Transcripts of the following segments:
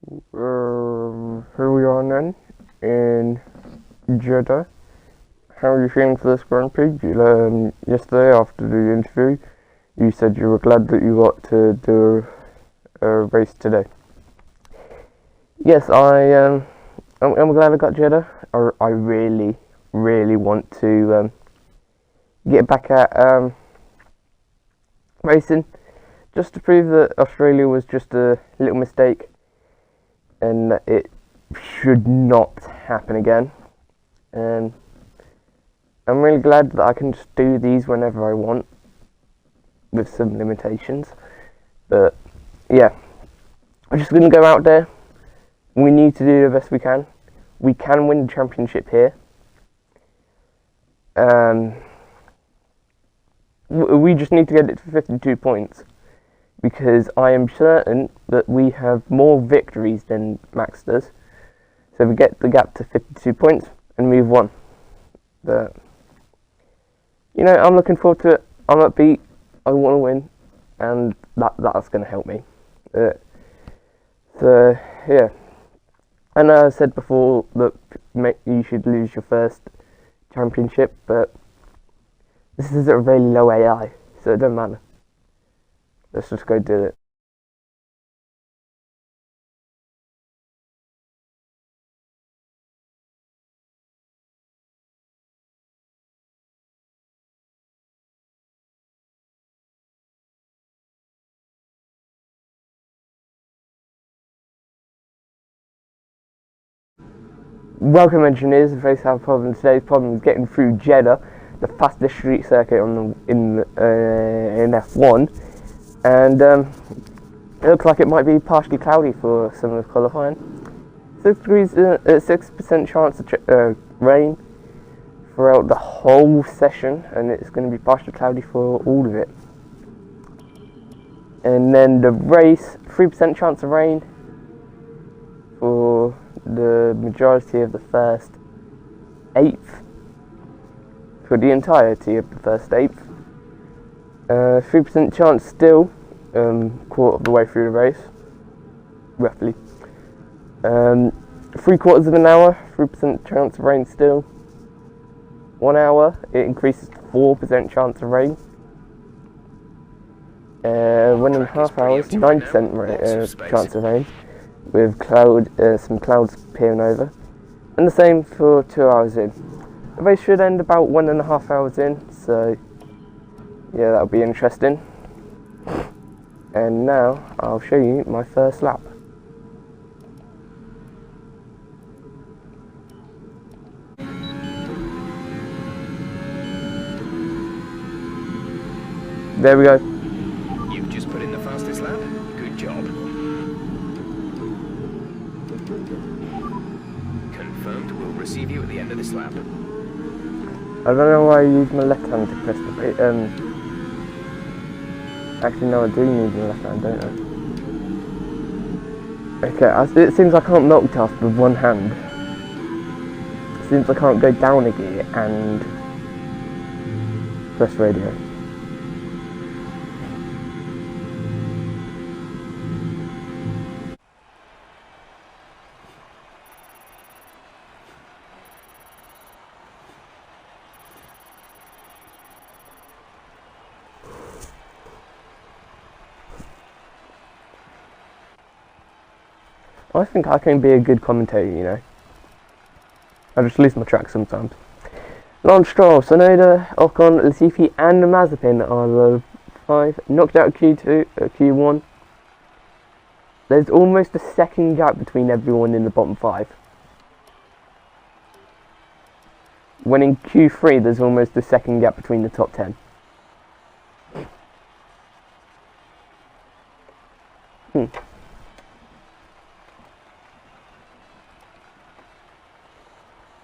Here we are then, in Jeddah. How are you feeling for this Grand Prix? Yesterday, after the interview, you said you were glad that you got to do a race today. Yes, I'm glad I got Jeddah. I really want to get back at racing, just to prove that Australia was just a little mistake and that it should not happen again. And I'm really glad that I can just do these whenever I want, with some limitations. But yeah, I'm just going to go out there. We need to do the best we can. We can win the championship here. We just need to get it to 52 points, because I am certain that we have more victories than Max does. So we get the gap to 52 points and move on. But I'm looking forward to it. I'm upbeat. I want to win, and that's going to help me. So yeah. I know I said before that you should lose your first championship, but this is a really low AI, so it doesn't matter. Let's just go do it. Welcome, engineers. If you have a problem, today's problem is getting through Jeddah, the fastest street circuit in F1, and it looks like it might be partially cloudy for some of the qualifying. 6% chance of rain throughout the whole session, and it's going to be partially cloudy for all of it. And then the race, 3% chance of rain for the majority of the first eighth, for the entirety of the first eighth. 3% chance still, quarter of the way through the race, roughly. 3/4 of an hour, 3% chance of rain still. 1 hour, it increases to 4% chance of rain. 1.5 hours, 9% chance of rain, with some clouds appearing over, and the same for 2 hours in. The race should end about 1.5 hours in, so yeah, that'll be interesting. And now I'll show you my first lap. There we go. You've just put in the fastest lap. Good job. Confirmed. We'll receive you at the end of this lap. I don't know why I use my left hand to press the brake. Actually, no, I do use my left hand, don't I? Okay, it seems I can't multitask with one hand. It seems I can't go down a gear and press radio. I think I can be a good commentator, I just lose my track sometimes. Lance Stroll, Sonoda, Ocon, Latifi and Mazepin are the 5. Knocked out Q1. There's almost a second gap between everyone in the bottom 5. When in Q3 there's almost a second gap between the top 10.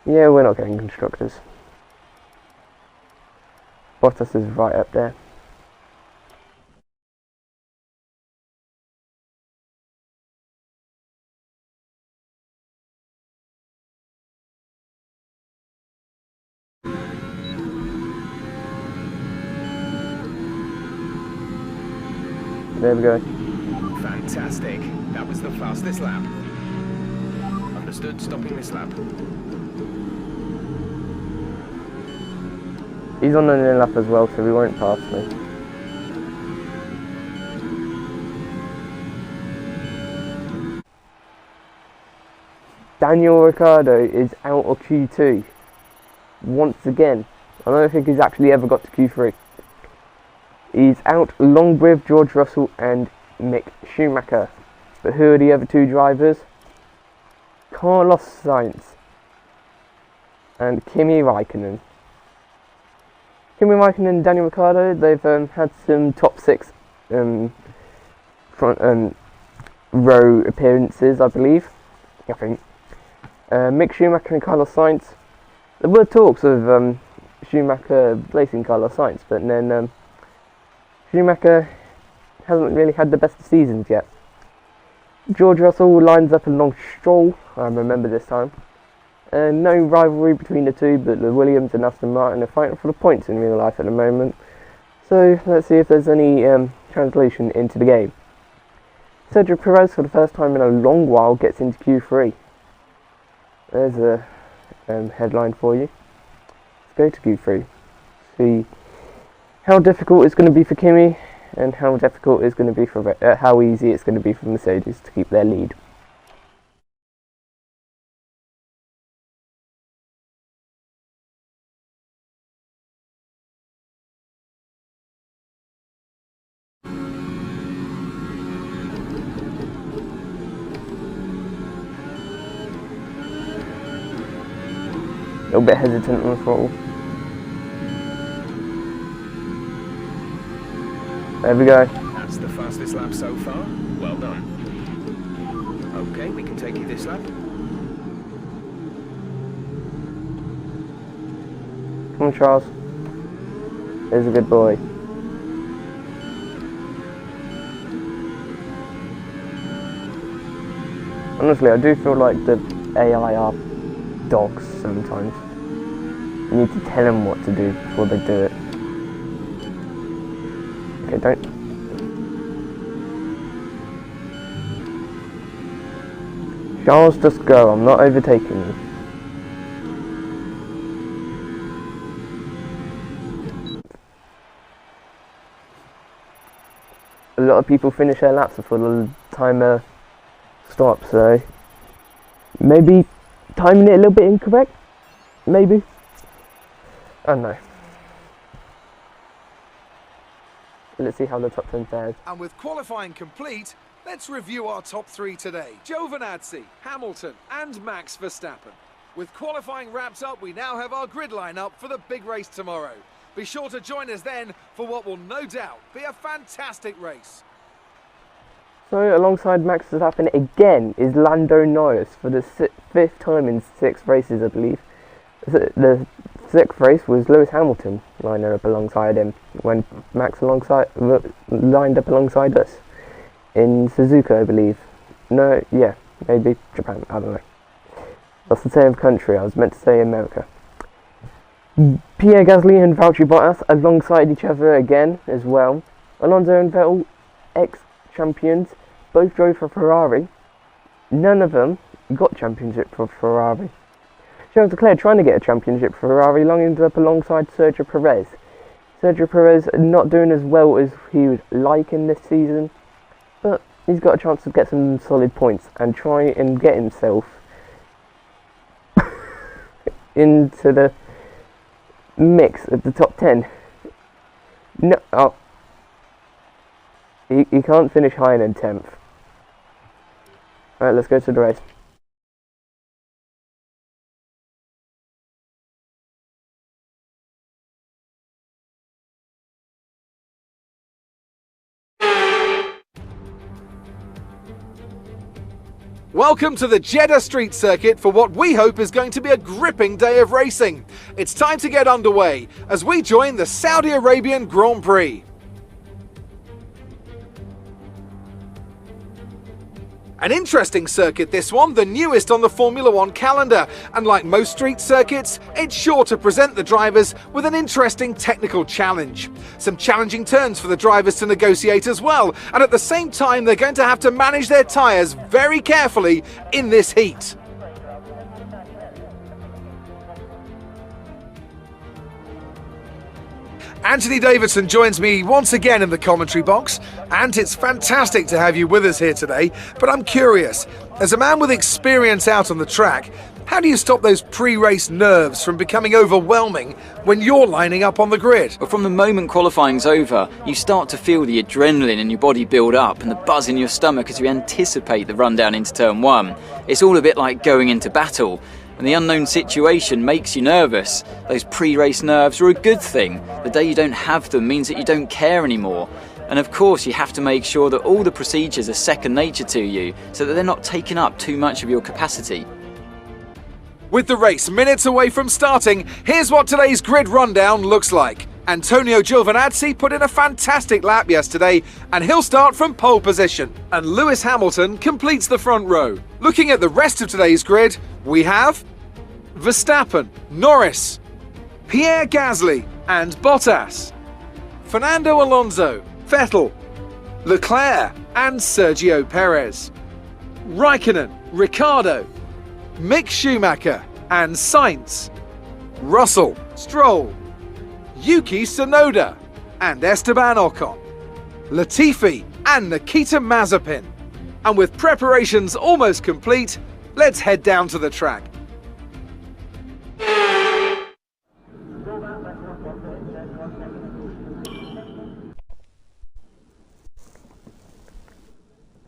Yeah, we're not getting constructors. Bottas is right up there. There we go. Fantastic. That was the fastest lap. Understood, stopping this lap. He's on the new lap as well, so he won't pass me. Daniel Ricciardo is out of Q2 once again. I don't think he's actually ever got to Q3. He's out along with George Russell and Mick Schumacher. But who are the other two drivers? Carlos Sainz and Kimi Raikkonen. Kimi Raikkonen and Daniel Ricciardo, they've had some top 6 front row appearances, I believe. I think. Mick Schumacher and Carlos Sainz. There were talks of Schumacher replacing Carlos Sainz, but then Schumacher hasn't really had the best of seasons yet. George Russell lines up along Stroll, I remember this time. No rivalry between the two, but the Williams and Aston Martin are fighting for the points in real life at the moment. So let's see if there's any translation into the game. Sergio Perez, for the first time in a long while, gets into Q3. There's a headline for you. Let's go to Q3. See how difficult it's going to be for Kimi, and how difficult it's going to be for how easy it's going to be for Mercedes to keep their lead. A little bit hesitant on the throttle. There we go. That's the fastest lap so far. Well done. Okay, we can take you this lap. Come on, Charles. There's a good boy. Honestly, I do feel like the AI are dogs sometimes. You need to tell them what to do before they do it. Okay, don't. Charles, just go. I'm not overtaking you. A lot of people finish their laps before the timer stops, so maybe timing it a little bit incorrect? Maybe? I don't know. Let's see how the top 10 fares. And with qualifying complete, let's review our top 3 today. Giovinazzi, Hamilton and Max Verstappen. With qualifying wrapped up, we now have our grid lineup for the big race tomorrow. Be sure to join us then for what will no doubt be a fantastic race. So alongside Max Verstappen again is Lando Norris for the 5th time in 6 races, I believe. The 6th race was Lewis Hamilton lining up alongside him when Max lined up alongside us in Suzuka, I believe. No, yeah, maybe Japan, I don't know. That's the same country, I was meant to say America. Pierre Gasly and Valtteri Bottas alongside each other again as well. Alonso and Vettel, ex-champions, both drove for Ferrari. None of them got championship for Ferrari. Charles Leclerc trying to get a championship for Ferrari, lined up alongside Sergio Perez. Sergio Perez not doing as well as he would like in this season, but he's got a chance to get some solid points and try and get himself into the mix of the top 10. No, oh, he can't finish higher than 10th. Alright, let's go to the race. Welcome to the Jeddah Street Circuit for what we hope is going to be a gripping day of racing. It's time to get underway as we join the Saudi Arabian Grand Prix. An interesting circuit this one, the newest on the Formula One calendar, and like most street circuits, it's sure to present the drivers with an interesting technical challenge. Some challenging turns for the drivers to negotiate as well, and at the same time they're going to have to manage their tyres very carefully in this heat. Anthony Davidson joins me once again in the commentary box, and it's fantastic to have you with us here today, but I'm curious, as a man with experience out on the track, how do you stop those pre-race nerves from becoming overwhelming when you're lining up on the grid? But from the moment qualifying's over, you start to feel the adrenaline in your body build up and the buzz in your stomach as you anticipate the run down into turn one. It's all a bit like going into battle. And the unknown situation makes you nervous. Those pre-race nerves are a good thing. The day you don't have them means that you don't care anymore. And of course you have to make sure that all the procedures are second nature to you so that they're not taking up too much of your capacity. With the race minutes away from starting, here's what today's grid rundown looks like. Antonio Giovinazzi put in a fantastic lap yesterday, and he'll start from pole position. And Lewis Hamilton completes the front row. Looking at the rest of today's grid, we have Verstappen, Norris, Pierre Gasly and Bottas, Fernando Alonso, Vettel, Leclerc and Sergio Perez, Raikkonen, Ricciardo, Mick Schumacher and Sainz, Russell, Stroll, Yuki Tsunoda and Esteban Ocon, Latifi and Nikita Mazepin. And with preparations almost complete, let's head down to the track.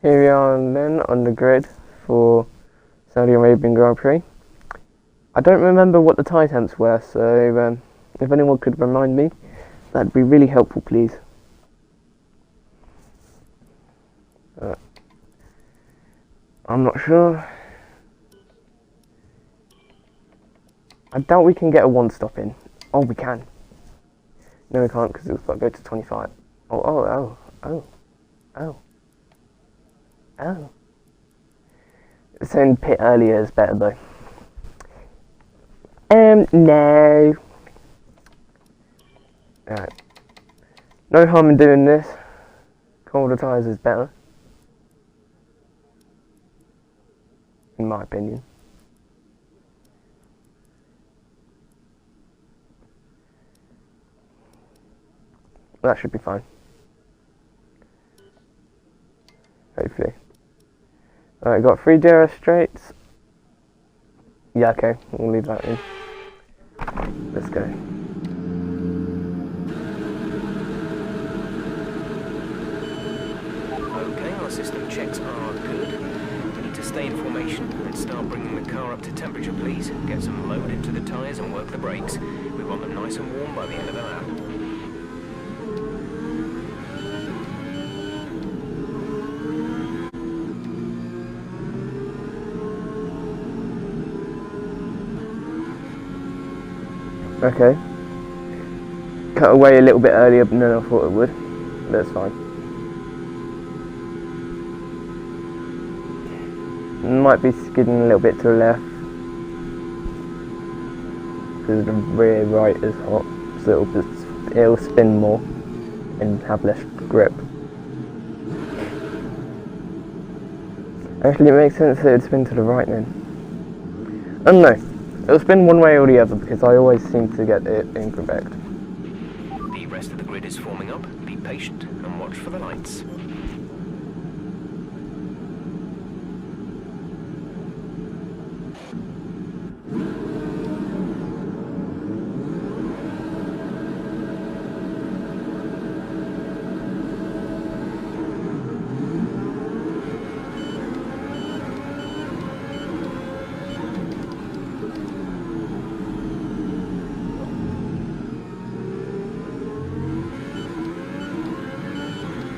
Here we are then on the grid for Saudi Arabian Grand Prix. I don't remember what the tyre temps were, so if anyone could remind me, that'd be really helpful, please. I'm not sure. I doubt we can get a one stop in. Oh, we can. No, we can't because it's got to go to 25. Oh. Saying pit earlier is better though. No. Alright. No harm in doing this. Colder tyres is better. In my opinion. That should be fine. Hopefully. Alright, got 3 DRS straights. Yeah, okay, we'll leave that in. Let's go. Okay, our system checks are good. We need to stay in formation. Let's start bringing the car up to temperature, please. Get some load into the tyres and work the brakes. We want them nice and warm by the end of the lap. Okay. Cut away a little bit earlier than I thought it would. That's fine. Might be skidding a little bit to the left because the rear right is hot, so it'll spin more and have less grip. Actually, it makes sense that it'd spin to the right then. Oh no. It'll spin one way or the other because I always seem to get it incorrect. The rest of the grid is forming up. Be patient and watch for the lights.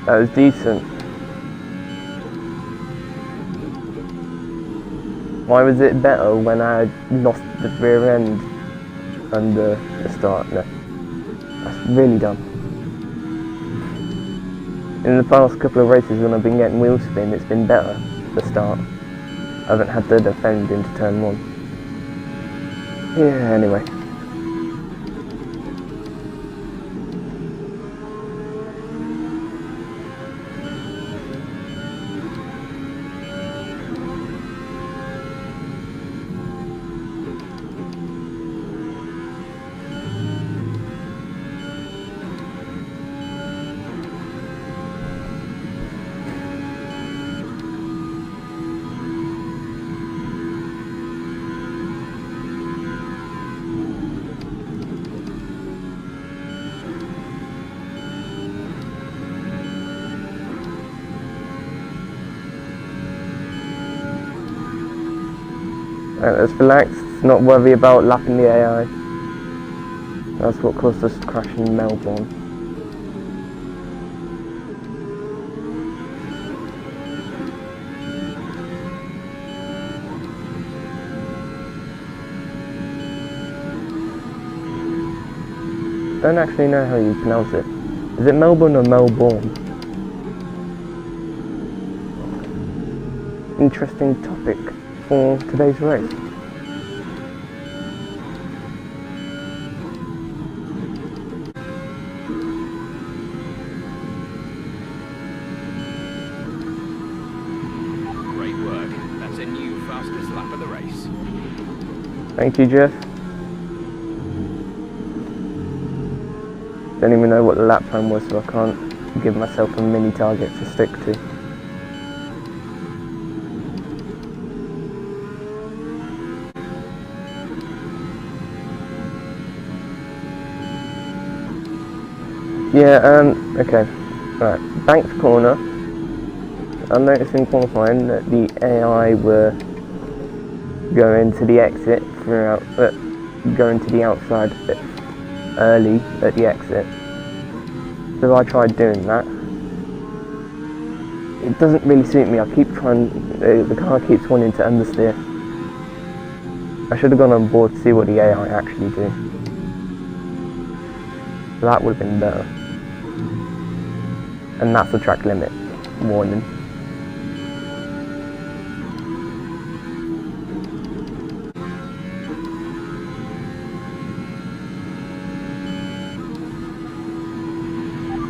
That was decent. Why was it better when I lost the rear end under the start? No. That's really dumb. In the past couple of races when I've been getting wheel spin, it's been better. the start. I haven't had to defend into turn 1. Yeah, anyway. Let's relax, not worry about lapping the AI. That's what caused us to crash in Melbourne. I don't actually know how you pronounce it. Is it Melbourne or Melbourne? Interesting topic for today's race. Great work. That's a new fastest lap of the race. Thank you, Jeff. Don't even know what the lap time was, so I can't give myself a mini target to stick to. Yeah, okay. Right, Banks corner. I noticed in qualifying that the AI were going to the exit throughout, going to the outside early at the exit. So I tried doing that. It doesn't really suit me. I keep trying, the car keeps wanting to understeer. I should have gone on board to see what the AI actually do. That would have been better. And that's the track limit warning.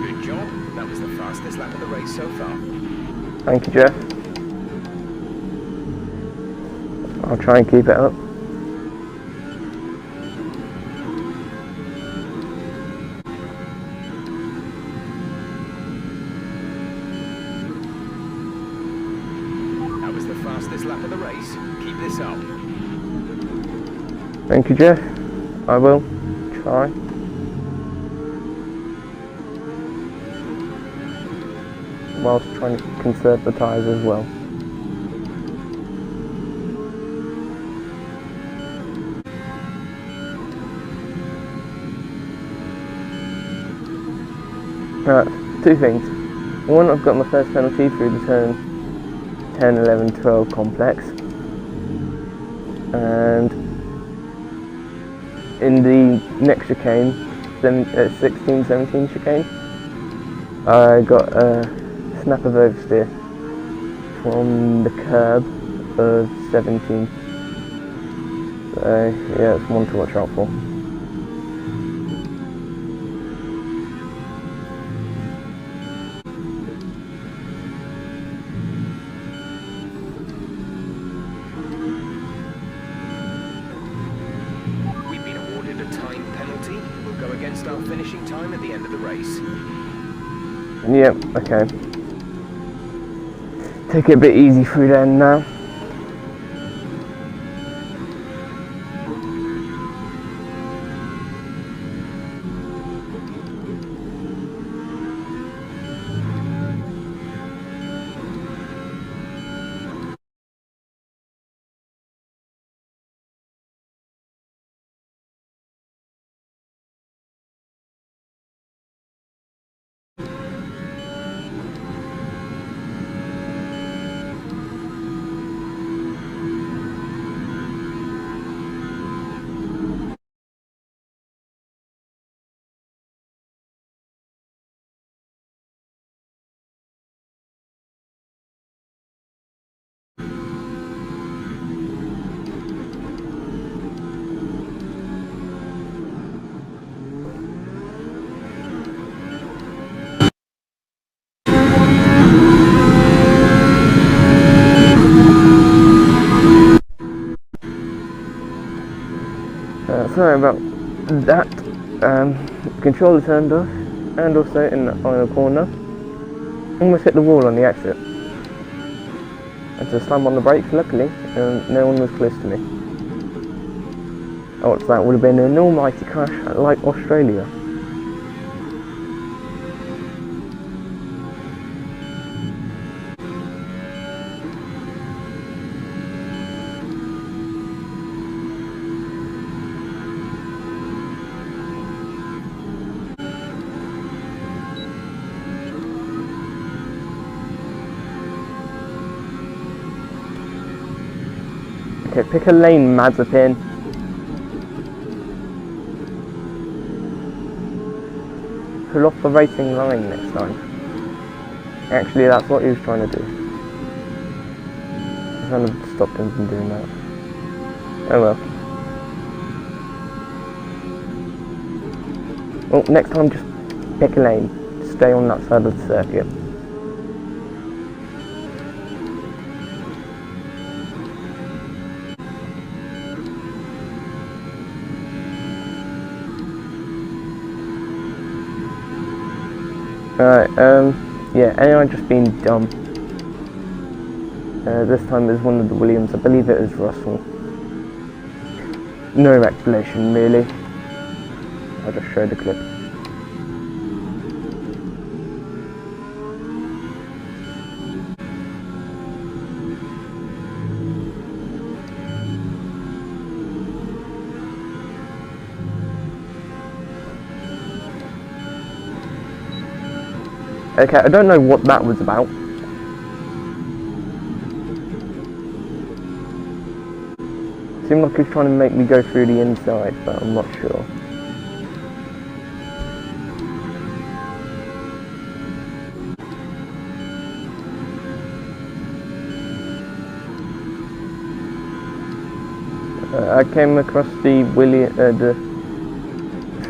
Good job. That was the fastest lap of the race so far. Thank you, Jeff. I'll try and keep it up. That was the fastest lap of the race. Keep this up. Thank you, Jeff. I will try. Whilst trying to conserve the tyres as well. Two things. One, I've got my first penalty through the turn 10, 11, 12 complex. And in the next chicane, 16, 17 chicane, I got a snap of oversteer from the curb of 17. So yeah, it's one to watch out for. We've been awarded a time penalty. We'll go against our finishing time at the end of the race. Yep, okay. Take it a bit easy through there now. sorry about that. Controller turned off, and also in the final corner, almost hit the wall on the exit. I had to slam on the brakes, luckily, and no one was close to me. Oh, that would have been an almighty crash like Australia. Okay, pick a lane, Mazepin. Pull off the racing line next time. Actually, that's what he was trying to do. I kind of stopped him from doing that. Oh well. Well, next time just pick a lane. Stay on that side of the circuit. Alright, yeah, AI just being dumb. This time it was one of the Williams, I believe it was Russell. No explanation really. I'll just show the clip. Okay, I don't know what that was about. Seemed like he was trying to make me go through the inside, but I'm not sure. I came across the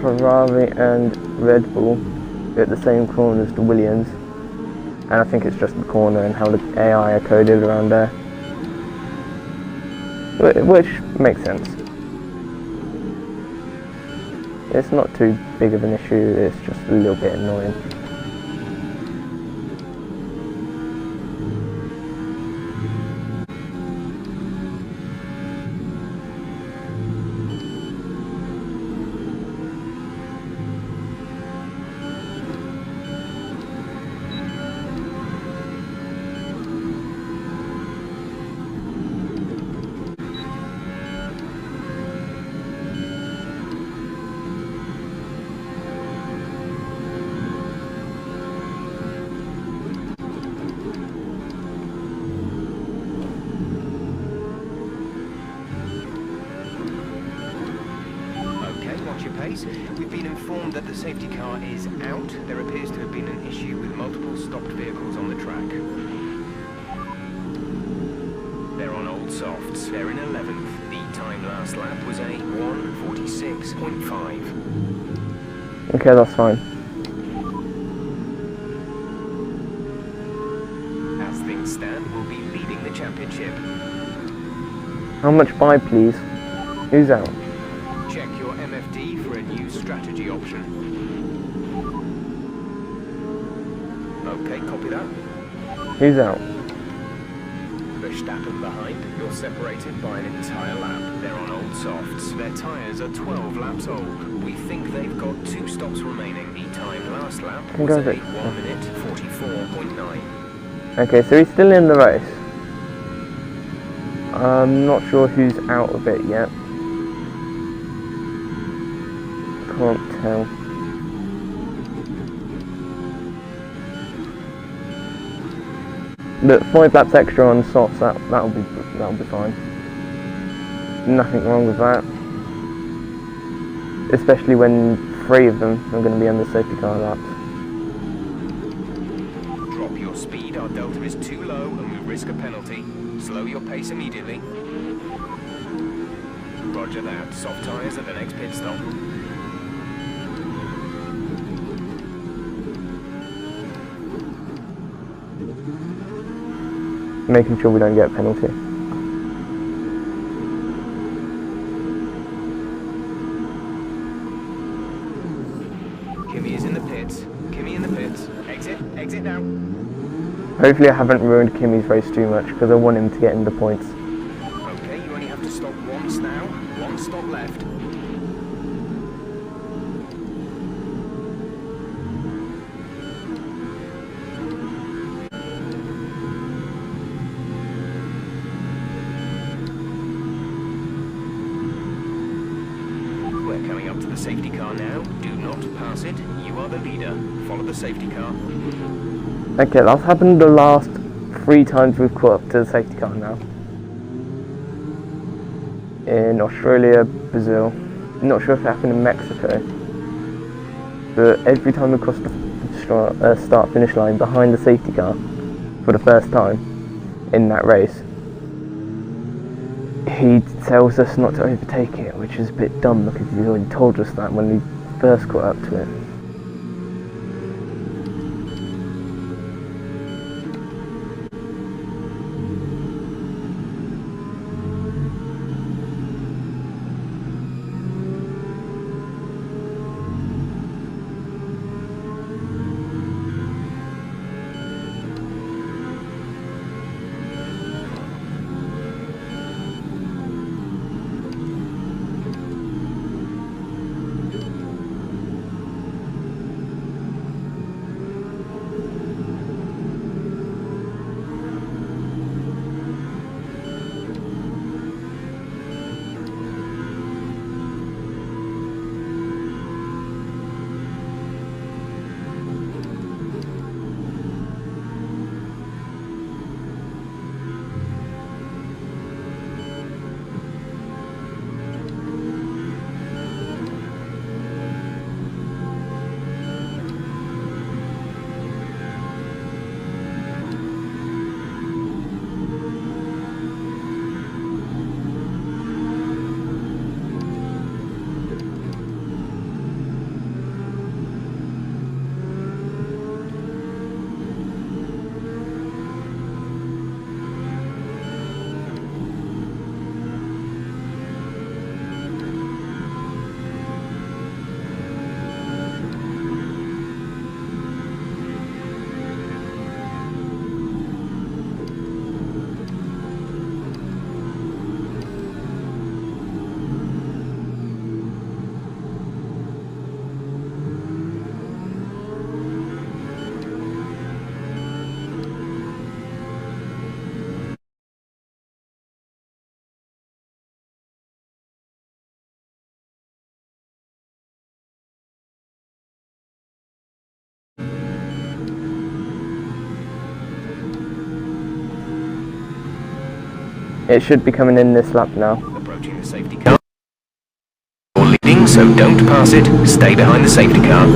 Ferrari and Red Bull at the same corner as the Williams, and I think it's just the corner and how the AI are coded around there, which makes sense. It's not too big of an issue, it's just a little bit annoying. We've been informed that the safety car is out. There appears to have been an issue with multiple stopped vehicles on the track. They're on old softs. They're in 11th. The time last lap was a 1:46.5. Okay, that's fine. As things stand, we'll be leading the championship. How much buy, please? Who's out? Check your MFD for a new strategy option. Okay, copy that. Who's out? Verstappen behind. You're separated by an entire lap. They're on old softs. Their tyres are 12 laps old. We think they've got 2 stops remaining. The time last lap was a 1:44.9. Okay, so he's still in the race. I'm not sure who's out of it yet. Can't tell. But 5 laps extra on softs, that'll be fine. Nothing wrong with that. Especially when 3 of them are going to be on the safety car laps. Drop your speed, our delta is too low and we risk a penalty. Slow your pace immediately. Roger that. Soft tyres at the next pit stop. Making sure we don't get a penalty. Kimmy's in the pits. Kimmy in the pits. Exit. Exit now. Hopefully I haven't ruined Kimmy's race too much, because I want him to get in the points. Okay, you only have to stop once now. One stop left. We're coming up to the safety car now. Do not pass it. You are the leader. Follow the safety car. Okay, that's happened the last 3 times we've caught up to the safety car now. In Australia, Brazil. Not sure if it happened in Mexico. But every time we crossed the start-finish line behind the safety car for the first time in that race, he tells us not to overtake it, which is a bit dumb because he's already told us that when we first got up to it. It should be coming in this lap now. Approaching the safety car. You're leading, so don't pass it. Stay behind the safety car.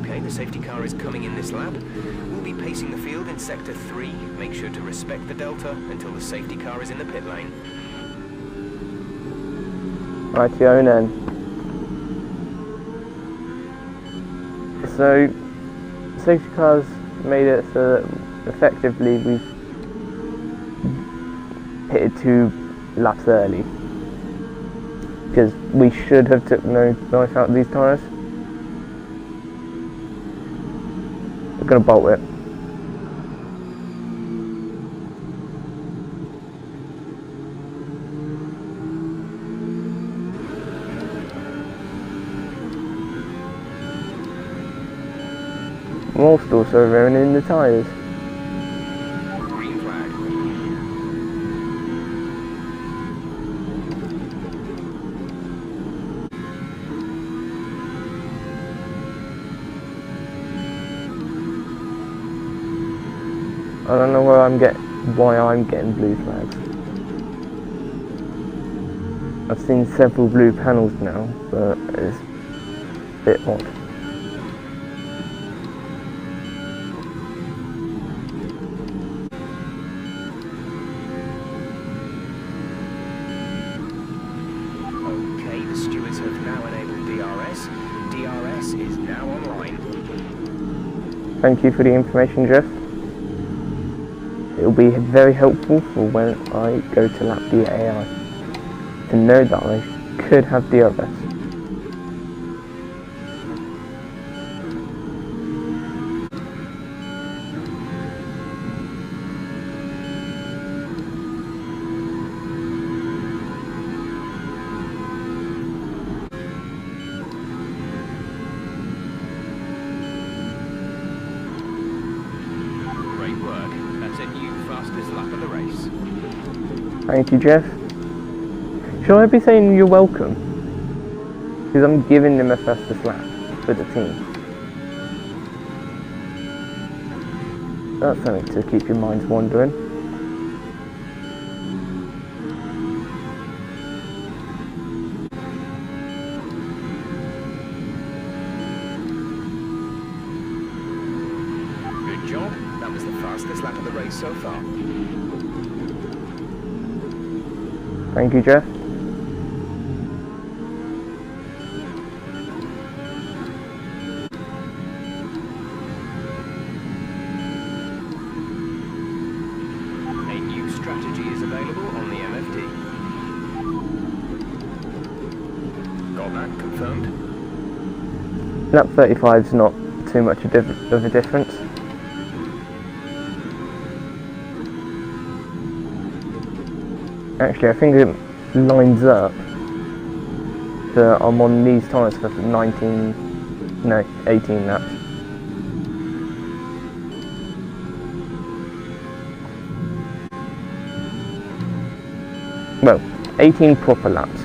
Okay, the safety car is coming in this lap. We'll be pacing the field in sector 3. Make sure to respect the delta until the safety car is in the pit lane. Rightio then. So, safety cars made it so that effectively we've pitted 2 laps early. Because we should have took no life out of these tyres. We're going to bolt it. Whilst also ruining the tyres. Green flag. I don't know why I'm getting blue flags. I've seen several blue panels now, but it's a bit odd. Okay, the stewards have now enabled DRS. DRS is now online. Thank you for the information, Jeff. It will be very helpful for when I go to lap the AI to know that I could have DRS. Great work. That's a new fastest lap of the race. Thank you, Jeff. Should I be saying you're welcome? Because I'm giving them a fastest lap for the team. That's something to keep your minds wandering. Good job. That was the fastest lap of the race so far. Thank you, Jeff. A new strategy is available on the MFD. Got that confirmed? Lap 35 is not too much of a difference. Actually, I think it lines up that I'm on these tyres for 18 laps. Well, 18 proper laps.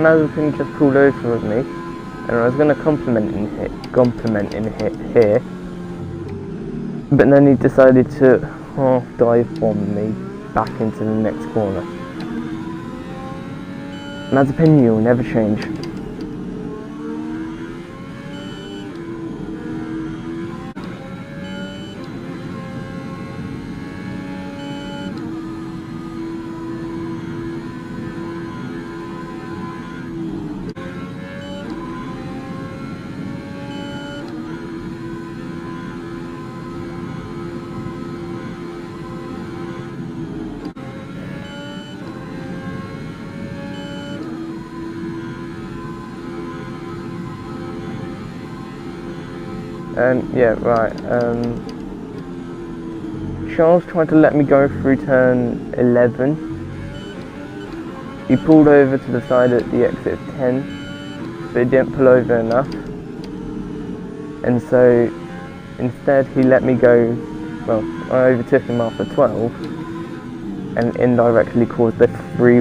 Mazepin just pulled over with me, and I was going to compliment him here, but then he decided to half dive bomb me back into the next corner. Mazepin, you'll never change. Yeah, right. Charles tried to let me go through turn 11. He pulled over to the side at the exit of 10, but he didn't pull over enough. And so instead he let me go, well, I overtook him after 12 and indirectly caused the three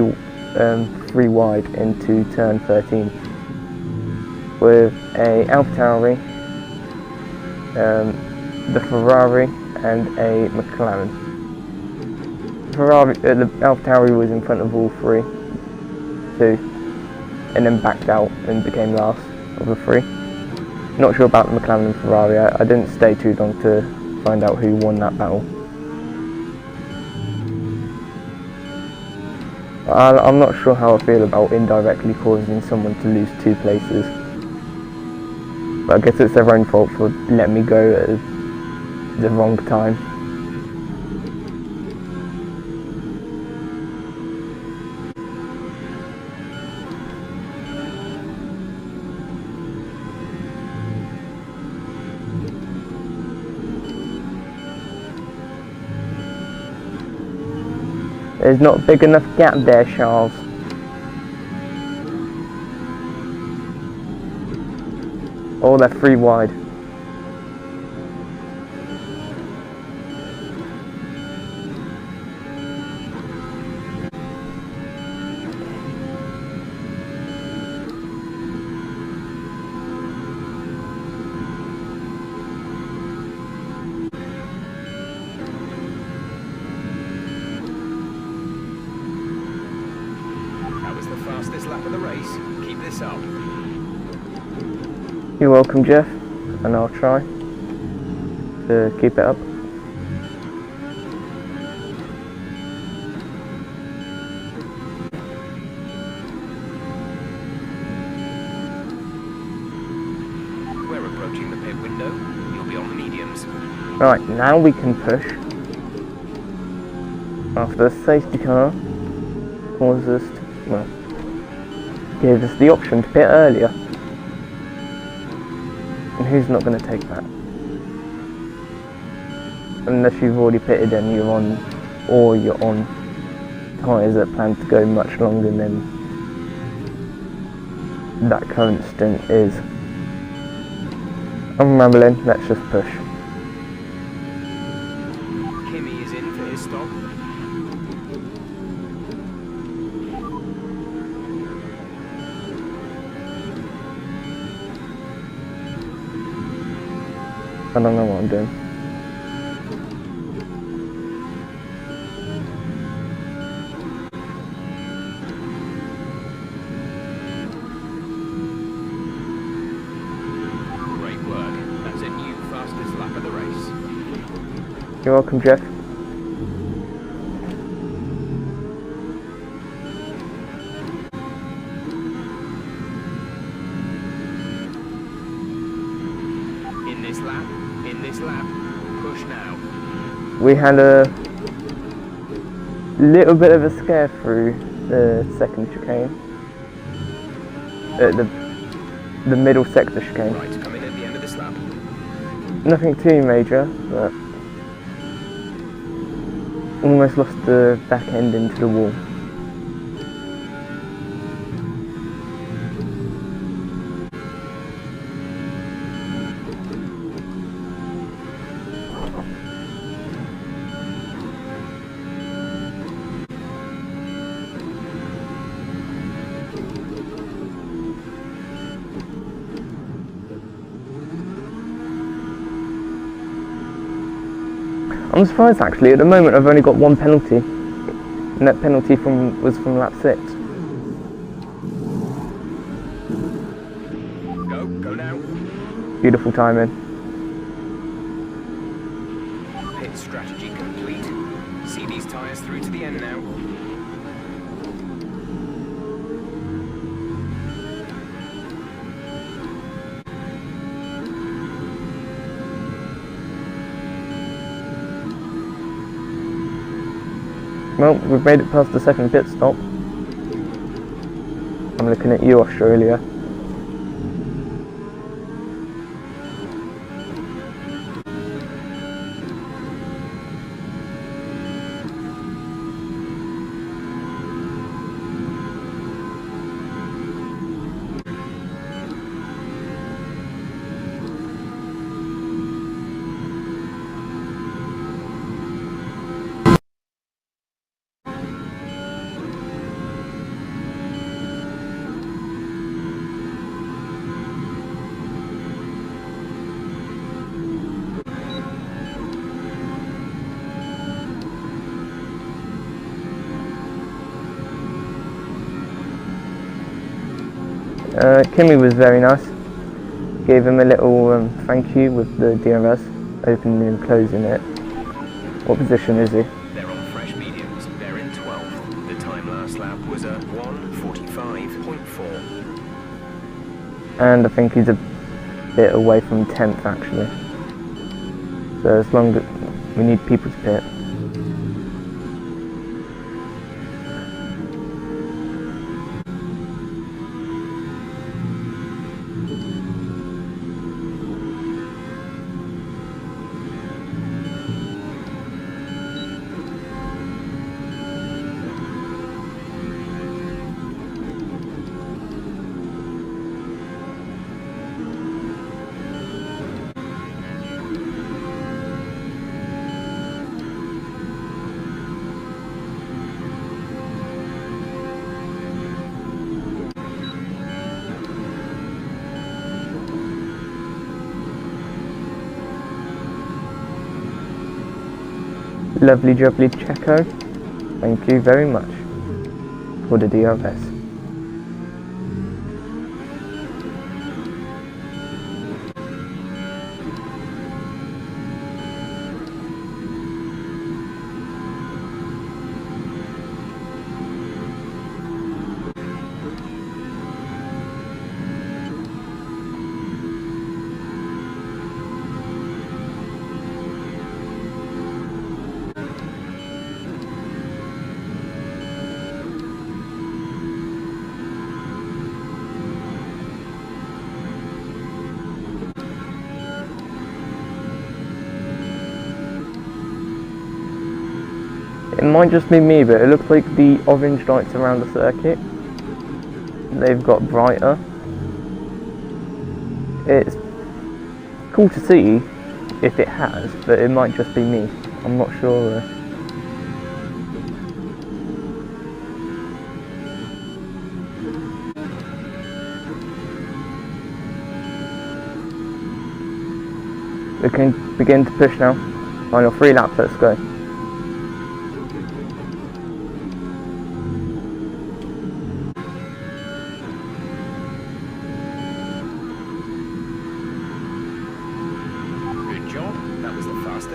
wide into turn 13 with a AlphaTauri, the Ferrari and a McLaren. The AlphaTauri was in front of all two, and then backed out and became last of the three. Not sure about the McLaren and Ferrari. I didn't stay too long to find out who won that battle. I'm not sure how I feel about indirectly causing someone to lose 2 places. But I guess it's their own fault for letting me go at the wrong time. There's not a big enough gap there, Charles. Oh, they're 3 wide. That was the fastest lap of the race. Keep this up. You're welcome, Jeff, and I'll try to keep it up. We're approaching the pit window. You'll be on the mediums. Right, now we can push. After the safety car caused us to, well, gave us the option to pit earlier. And who's not going to take that? Unless you've already pitted and you're on tyres that plan to go much longer than that current stint is. I'm rambling, let's just push. Kimi is in for his stop. I don't know what I'm doing. Great work. That's a new fastest lap of the race. You're welcome, Jeff. In this lap, push now. We had a little bit of a scare through the second chicane. The middle sector chicane. Right, come in at the end of this lap. Nothing too major, but almost lost the back end into the wall. I'm surprised actually, at the moment I've only got 1 penalty, and that penalty was from lap 6. Go now. Beautiful timing. Pit strategy complete. See these tyres through to the end now. Well, we've made it past the second pit stop. I'm looking at you, Australia. Kimi was very nice. Gave him a little thank you with the DRS, opening and closing it. What position is he? They're on fresh mediums. They're in 12th. The time last lap was a 1:45.4. And I think he's a bit away from 10th actually. So as long as we need people to pit. lovely jubbly Checo, thank you very much for the DRS. It might just be me, but it looks like the orange lights around the circuit, they've got brighter. It's cool to see if it has, but it might just be me. I'm not sure. We can begin to push now. Final 3 laps, let's go.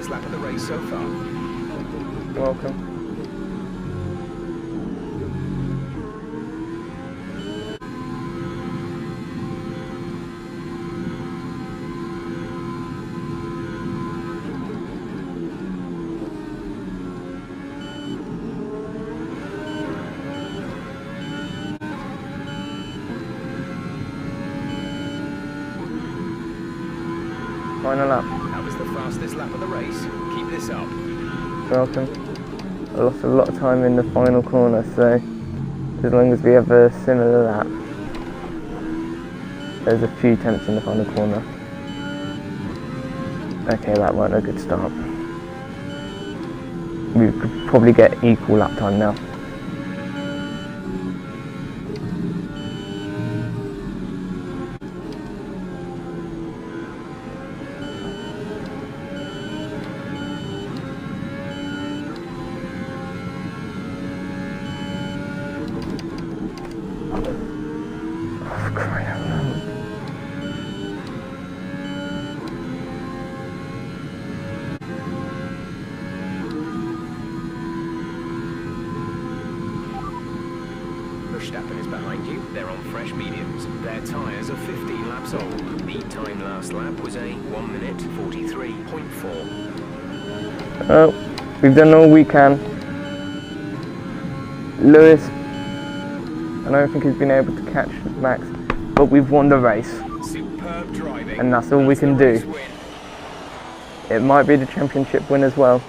Lap of the race so far. Welcome. Final lap. That was the fastest lap of the race. Keep this up. Welcome. I lost a lot of time in the final corner, so as long as we have a similar lap. There's a few attempts in the final corner. Okay, that weren't a good start. We could probably get equal lap time now. Verstappen is behind you. They're on fresh mediums. Their tyres are 15 laps old. The time last lap was a 1 minute 43.4. Oh, we've done all we can. Lewis, I don't think he's been able to catch Max, but we've won the race. Superb driving. And that's all we can do. It might be the championship win as well.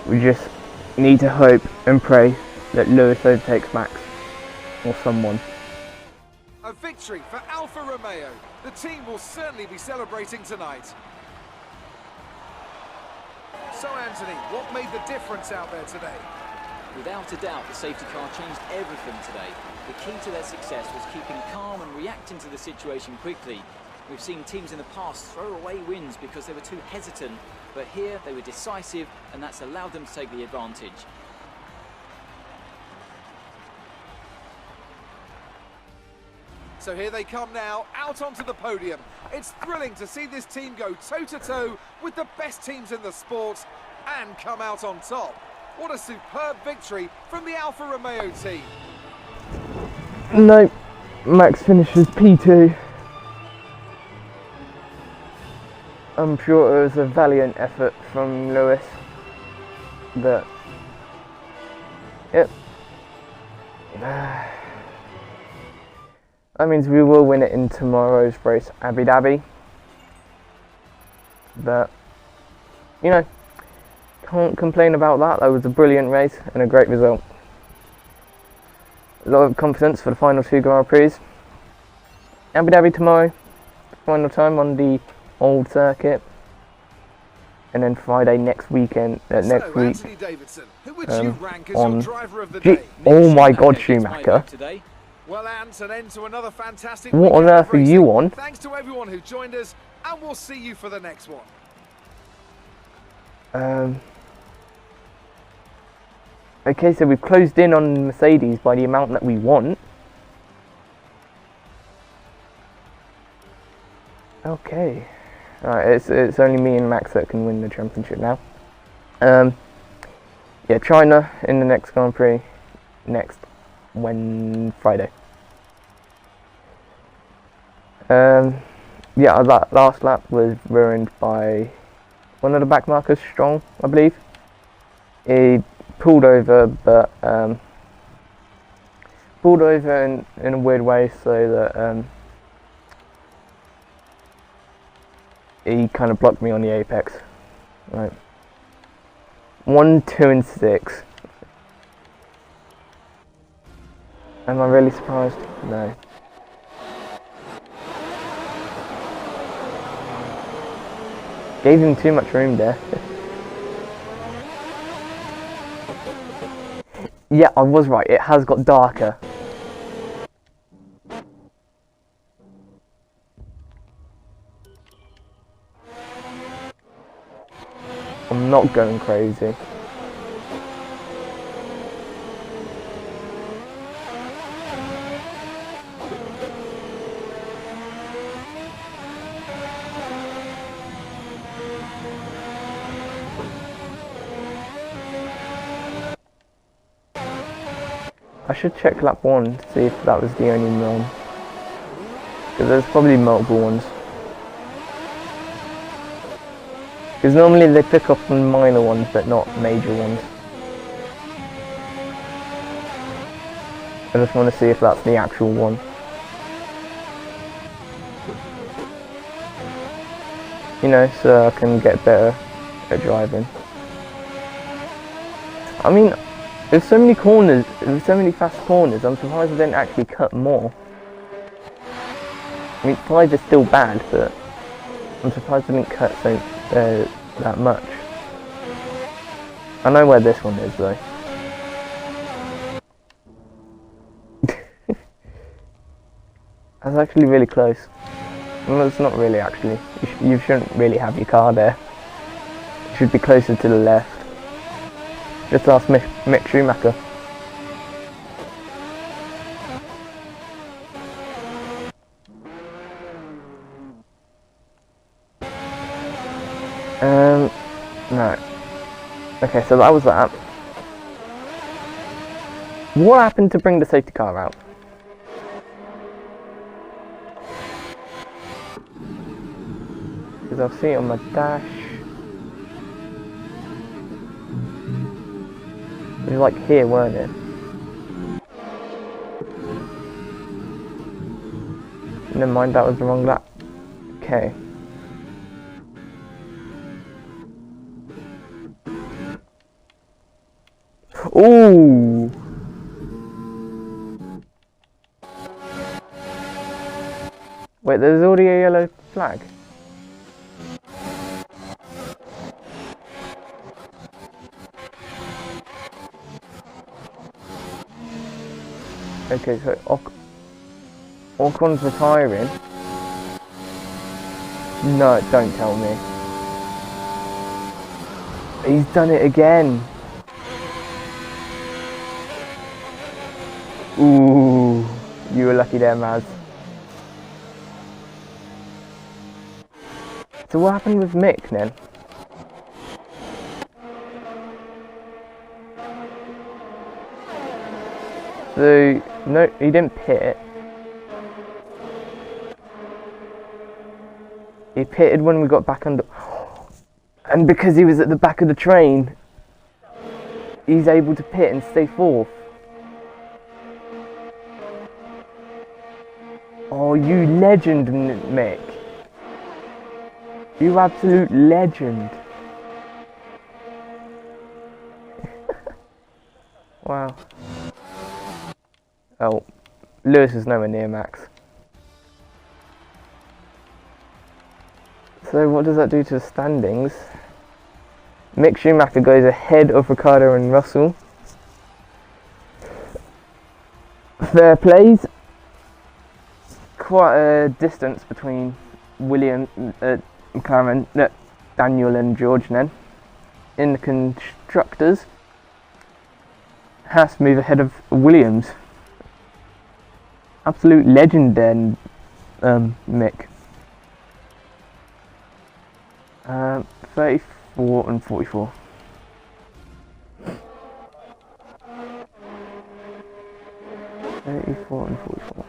We just need to hope and pray that Lewis overtakes Max or someone. A victory for Alfa Romeo. The team will certainly be celebrating tonight. So Anthony, what made the difference out there today? Without a doubt, the safety car changed everything today. The key to their success was keeping calm and reacting to the situation quickly. We've seen teams in the past throw away wins because they were too hesitant, but here they were decisive, and that's allowed them to take the advantage. So here they come now, out onto the podium. It's thrilling to see this team go toe-to-toe with the best teams in the sport and come out on top. What a superb victory from the Alfa Romeo team. No, Max finishes P2. I'm sure it was a valiant effort from Lewis, but yep. That means we will win it in tomorrow's race, Abu Dhabi. But, you know, can't complain about that. That was a brilliant race and a great result. A lot of confidence for the final 2 Grand Prix. Abu Dhabi tomorrow, final time on the old circuit. And then Friday next weekend, next week, who would you rank as on your driver of the day? Oh my God, Schumacher. Well, and an end to another fantastic What on earth are you on? Thanks to everyone who joined us, and we'll see you for the next one. Okay, so we've closed in on Mercedes by the amount that we want. Okay. Alright, it's only me and Max that can win the championship now. Yeah, China in the next Grand Prix next Friday. Yeah, that last lap was ruined by one of the back markers, Strong, I believe. He pulled over, but pulled over in a weird way, so that he kind of blocked me on the apex. Right. 1, 2, and 6. Am I really surprised? No. Gave him too much room there. Yeah, I was right. It has got darker. I'm not going crazy. I should check lap 1 to see if that was the only one. Because there's probably multiple ones. Because normally they pick up on minor ones, but not major ones. I just want to see if that's the actual one. You know, so I can get better at driving. I mean, with so many corners, with so many fast corners, I'm surprised I didn't actually cut more. I mean, 5 is still bad, but I'm surprised I didn't cut that much. I know where this one is though. That's actually really close. Well, it's not really actually. You shouldn't really have your car there. It should be closer to the left. Just ask Mick Schumacher. No. Okay, so that was that. What happened to bring the safety car out? Because I'll see it on my dash. It was like here, weren't it? Never mind, that was the wrong lap. Okay. Ooh! Wait, there's already a yellow flag. Okay, so Ocon's retiring. No, don't tell me. He's done it again. Ooh, you were lucky there, Maz. So what happened with Mick then? So, no, he didn't pit. He pitted when we got back under... And because he was at the back of the train, he's able to pit and stay fourth. Oh, you legend, Mick. You absolute legend. Wow. Oh, Lewis is nowhere near Max. So what does that do to the standings? Mick Schumacher goes ahead of Ricciardo and Russell. Fair plays. Quite a distance between McLaren, Daniel and George then. in the constructors. Haas move ahead of Williams. Absolute legend then, Mick. 34 and 44. And 44.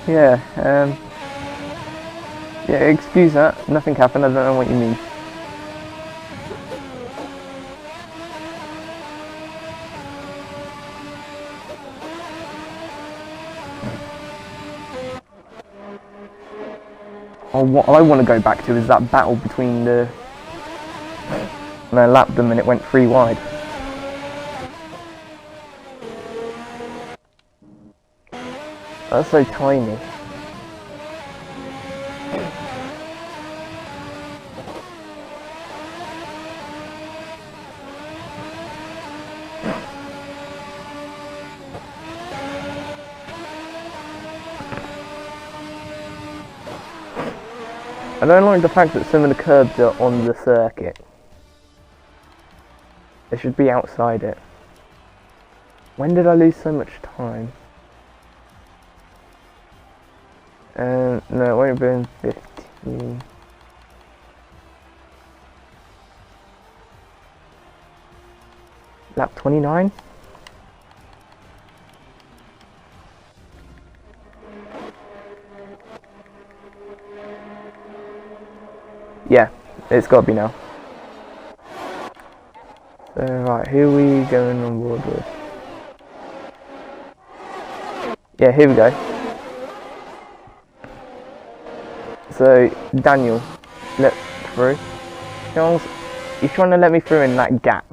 Yeah, excuse that, nothing happened, I don't know what you mean. What I want to go back to is that battle between the... And I lapped them and it went 3 wide. That's so tiny. I don't like the fact that some of the curbs are on the circuit. They should be outside it. When did I lose so much time? No, it won't have been 15. Lap 29? Yeah, it's got to be now. So, right, who are we going on board with? Yeah, here we go. So, Daniel, let through. Charles, he's trying to let me through in that gap.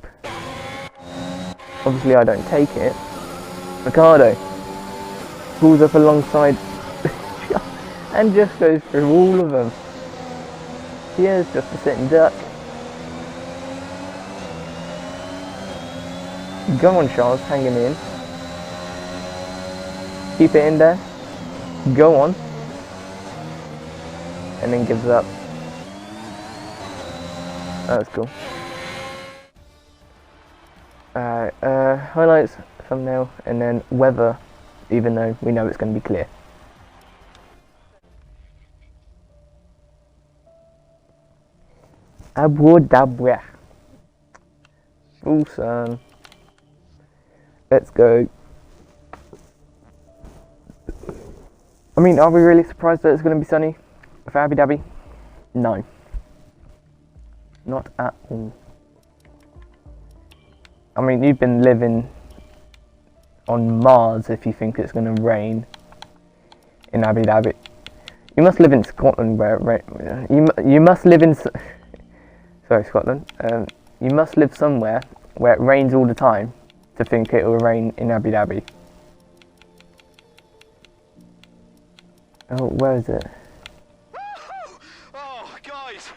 Obviously, I don't take it. Ricardo pulls up alongside and just goes through all of them. Here's just a sitting duck. Go on, Charles, hang him in. Keep it in there. Go on. And then gives up. That was cool. Alright, highlights, thumbnail, and then weather, even though we know it's going to be clear. Abu Dhabi. Full sun. Let's go. I mean, are we really surprised that it's going to be sunny for Abu Dhabi? No. Not at all. I mean, you've been living on Mars if you think it's going to rain in Abu Dhabi. You must live in Scotland where it rains. You must live in... Sorry, Scotland. You must live somewhere where it rains all the time to think it will rain in Abu Dhabi. Oh, where is it? Oh, guys,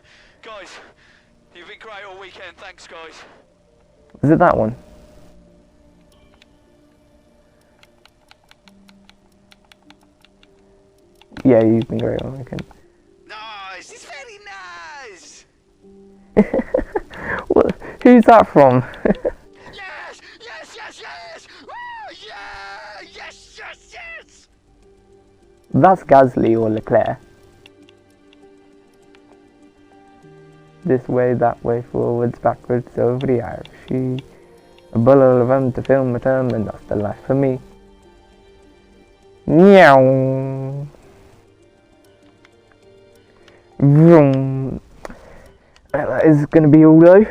you've been great all weekend. Thanks, guys. Is it that one? Yeah, you've been great all weekend. Nice, it's very nice. What? Who's that from? Yes, yes, yes, yes. Oh, yeah, yes, yes, yes. That's Gasly or Leclerc. This way, that way, forwards, backwards, over the Irish. A bullet of them to film a term, and that's the life for me. Meow. Vroom. That is going to be all though.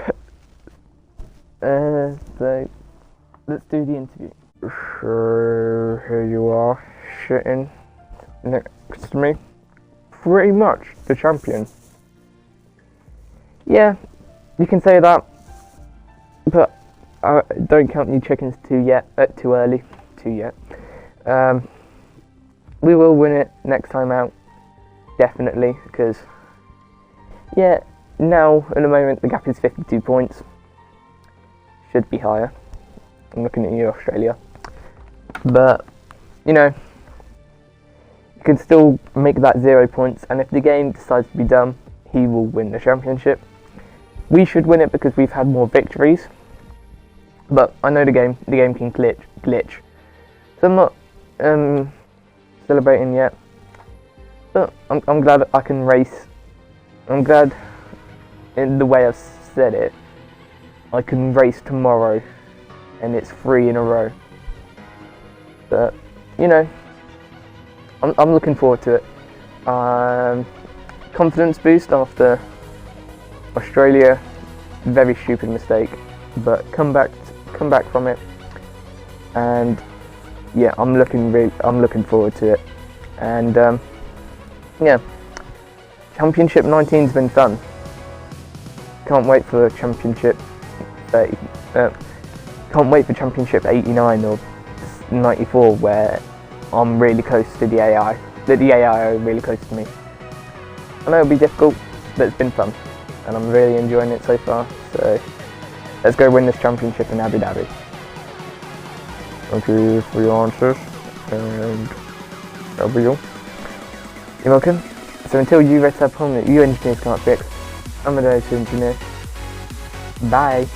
So let's do the interview. So here you are, sitting next to me. Pretty much the champion. Yeah, you can say that, but don't count your chickens too early. We will win it next time out, definitely, because yeah, now at the moment the gap is 52 points. should be higher. I'm looking at you, Australia. But, you know, you can still make that 0 points, and if the game decides to be dumb, he will win the championship. We should win it because we've had more victories. But I know the game can glitch. So I'm not celebrating yet. But I'm glad I can race. I'm glad, in the way I've said it, I can race tomorrow, and it's 3 in a row. But, you know, I'm looking forward to it. Confidence boost after Australia, very stupid mistake, but come back from it, and yeah, I'm looking forward to it, and yeah, Championship 19's been fun. Can't wait for Championship 30. Can't wait for Championship 89 or 94, where I'm really close to the AI. The AI are really close to me. I know it'll be difficult, but it's been fun, and I'm really enjoying it so far. So let's go win this championship in Abu Dhabi. Thank you for your answers, and that'll be all. You're welcome. So until you race up on it, you engineers can't fix. I'm a Racengineer. Bye.